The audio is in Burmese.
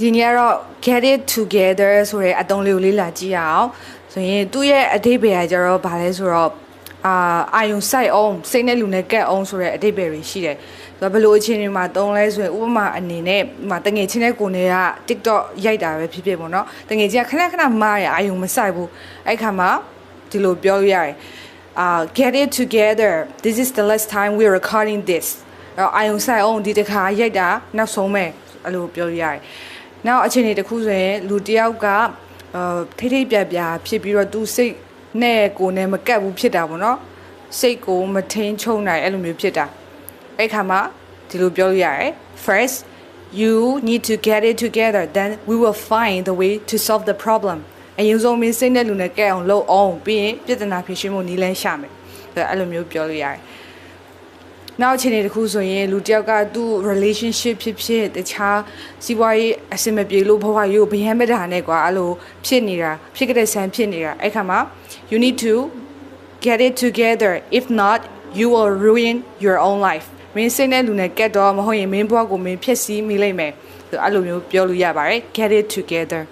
ဒီနေ့ကတော့ get it together ဆိုတဲ့အသုံးလေးကိုလေ့လာကြည့်ရအောင်ဆိုရင်သူ့ရဲ့အဓိပ္ပာယ်ကကျတော့ဗာလဲဆိုတော့အာယုံစိုက်အောင်စိတ်နဲ့လူနဲ့ကက်အောင်ဆိုတဲ့အဓိပ္ပာယ်တွေရှိတယ်ဆိုတော့ဘယ်လိုအခြေအနေမှာသုံးလဲဆိုရင်ဥပမာအနေနဲ့တငယ်ချင်းတဲ့ကိုနေက TikTok ရိုက်တာပဲဖြစ်ဖြစ်ပေါ့နော်တငယ်ချင်းကခဏခဏမားရအာယုံမစိုက်ဘူးအဲ့ခါမှာဒီလိုပြောလို့ရတယ်get it together this is the last time we're recording this အာယုံစိုက်အောင်ဒီတစ်ခါရိုက်တာနောက်ဆုံးပဲအဲ့လိုပြောလို့ရတယ်နောက်အခြေအနေတစ်ခုဆိုရင်လူတစ်ယောက်ကထိထိပြပြဖြစ်ပြီးတော့သူစိတ်နဲ့ကိုယ်နဲ့မကပ်ဘူးဖြစ်တာပေါ့နော်စိတ်ကိုမထိန်ချုံနိုင်အဲ့လိုမျိုးဖြစ်တာအဲ့ခါမှာဒီလိုပြောလို့ရတယ် first you need to get it together then we will find the way to solve the problem အရင်ဆုံးမင်းစိတ်နဲ့လူနဲ့ကပ်အောင်လုပ်အောင်ပြီးရင်ပြဿနာဖြေရှင်းဖို့နည်းလမ်းရှာမယ်အဲ့လိုမျိုးပြောလို့ရတယ်နောက်အခြေအနေတစ်ခုဆိုရင်လူတစ်ယောက်ကသူ့ relationship ဖြစ်တခြားစီးပွားရေးအဆင်မပြေလို့ဘဝရေးကိုဗျမ်းမတာနဲ့ကွာအဲ့လိုဖြစ်နေတာဖြစ်ကြတဲ့ဆန်းဖြစ်နေတာအဲ့ခါမှာ you need to get it together if not you will ruin your own life မင်းစိတ်နဲ့လူနဲ့ကက်တော့မဟုတ်ရင်မင်းဘဝကိုမင်းဖျက်ဆီးမိလိမ့်မယ်အဲ့လိုမျိုးပြောလို့ရပါတယ် get it together